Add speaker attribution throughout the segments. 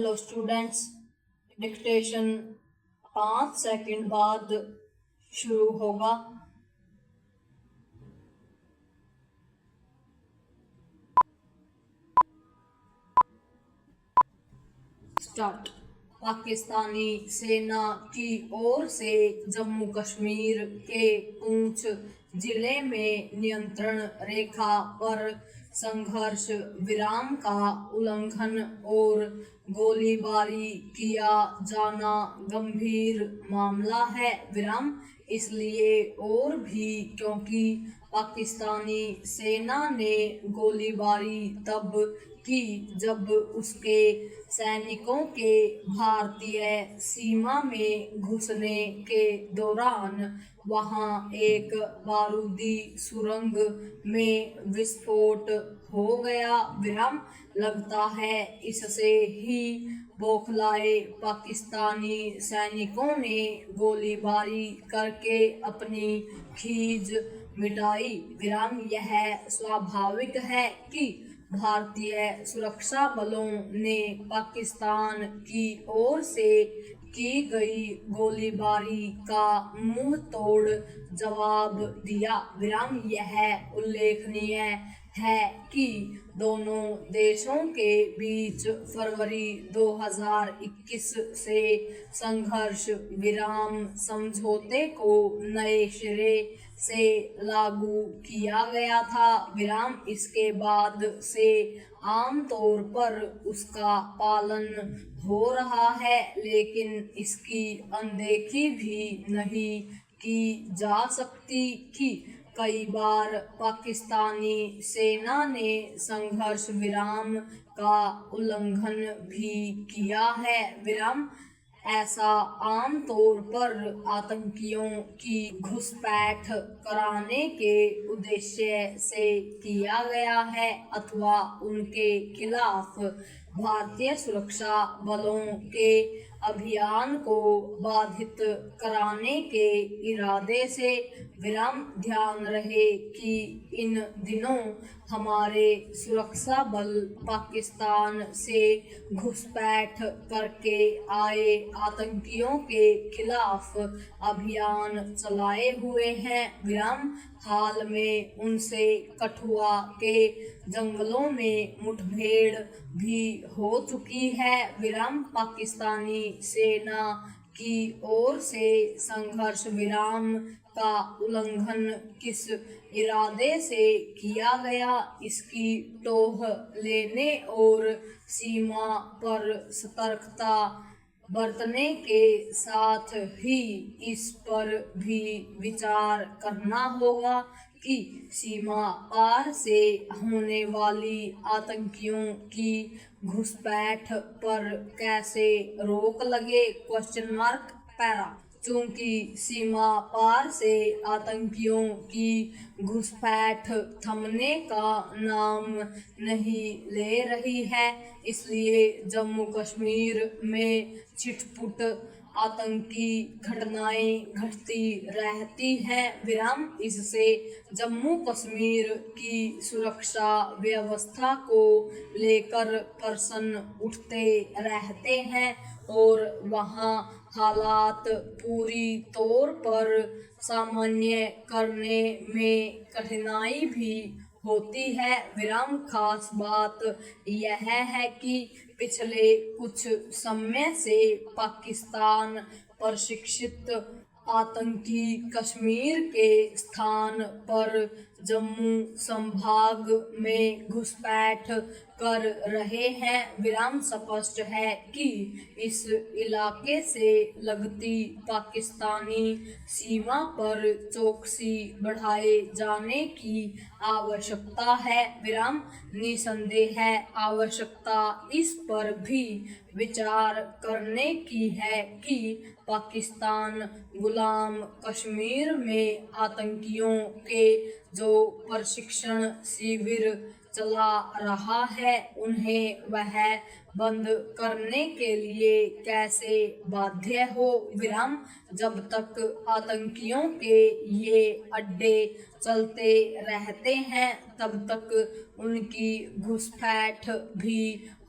Speaker 1: Hello students, dictation 5 second बाद शुरू होगा। स्टार्ट। पाकिस्तानी सेना की ओर से जम्मू कश्मीर के पुंछ जिले में नियंत्रण रेखा पर संघर्ष विराम का उल्लंघन और गोलीबारी किया जाना गंभीर मामला है। विराम इसलिए और भी क्योंकि पाकिस्तानी सेना ने गोलीबारी तब की जब उसके सैनिकों के भारतीय सीमा में घुसने के दौरान वहां एक बारूदी सुरंग में विस्फोट हो गया। विराम लगता है इससे ही बौखलाए पाकिस्तानी सैनिकों ने गोलीबारी करके अपनी खीज मिटाई। विराम यह स्वाभाविक है कि भारतीय सुरक्षा बलों ने पाकिस्तान की ओर से की गई गोलीबारी का मुंह तोड़ जवाब दिया। विराम यह उल्लेखनीय है कि दोनों देशों के बीच फरवरी 2021 से संघर्ष विराम समझौते को नए सिरे से लागू किया गया था। विराम इसके बाद से आमतौर पर उसका पालन हो रहा है, लेकिन इसकी अनदेखी भी नहीं की जा सकती कि कई बार पाकिस्तानी सेना ने संघर्ष विराम का उल्लंघन भी किया है। विराम ऐसा आमतौर पर आतंकियों की घुसपैठ कराने के उद्देश्य से किया गया है अथवा उनके खिलाफ भारतीय सुरक्षा बलों के अभियान को बाधित कराने के इरादे से। विराम ध्यान रहे कि इन दिनों हमारे सुरक्षा बल पाकिस्तान से घुसपैठ करके आए आतंकियों के खिलाफ अभियान चलाए हुए हैं। विराम हाल में उनसे कठुआ के जंगलों में मुठभेड़ भी हो चुकी है। विराम पाकिस्तानी सेना की ओर से संघर्ष विराम का उल्लंघन किस इरादे से किया गया, इसकी टोह लेने और सीमा पर सतर्कता बरतने के साथ ही इस पर भी विचार करना होगा कि सीमा पार से होने वाली आतंकियों की घुसपैठ पर कैसे रोक लगे। पैरा चूंकि सीमा पार से आतंकियों की घुसपैठ थमने का नाम नहीं ले रही है, इसलिए जम्मू कश्मीर में छिटपुट आतंकी घटनाएं घटती रहती हैं। विराम इससे जम्मू कश्मीर की सुरक्षा व्यवस्था को लेकर प्रश्न उठते रहते हैं और वहां हालात पूरी तौर पर सामान्य करने में कठिनाई भी होती है। विराम खास बात यह है कि पिछले कुछ समय से पाकिस्तान प्रशिक्षित आतंकी कश्मीर के स्थान पर जम्मू संभाग में घुसपैठ कर रहे हैं। विराम स्पष्ट है कि इस इलाके से लगती पाकिस्तानी सीमा पर चौकसी बढ़ाए जाने की आवश्यकता है। विराम निसंदेह आवश्यकता इस पर भी विचार करने की है कि पाकिस्तान गुलाम कश्मीर में आतंकियों के जो प्रशिक्षण शिविर चला रहा है उन्हें वह बंद करने के लिए कैसे बाध्य हो। विराम जब तक आतंकियों के ये अड्डे चलते रहते हैं तब तक उनकी घुसपैठ भी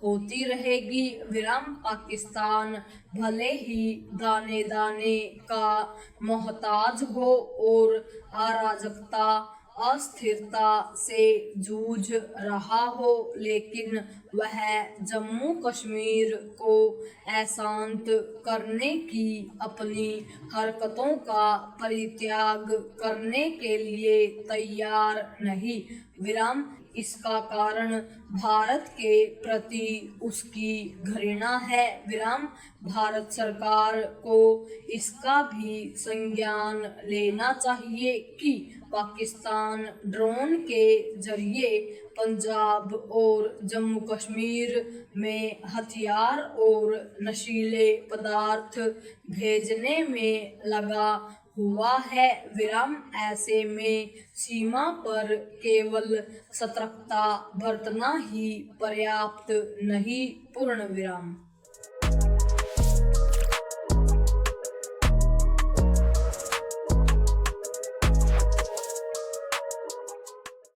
Speaker 1: होती रहेगी विराम। पाकिस्तान भले ही दाने दाने का मोहताज हो और अराजकता अस्थिरता से जूझ रहा हो, लेकिन वह जम्मू कश्मीर को अशांत करने की अपनी हरकतों का परित्याग करने के लिए तैयार नहीं विराम। इसका कारण भारत के प्रति उसकी घृणा है विराम। भारत सरकार को इसका भी संज्ञान लेना चाहिए कि पाकिस्तान ड्रोन के जरिए पंजाब और जम्मू कश्मीर में हथियार और नशीले पदार्थ भेजने में लगा हुआ है विराम। ऐसे में सीमा पर केवल सतर्कता बरतना ही पर्याप्त नहीं, पूर्ण विराम।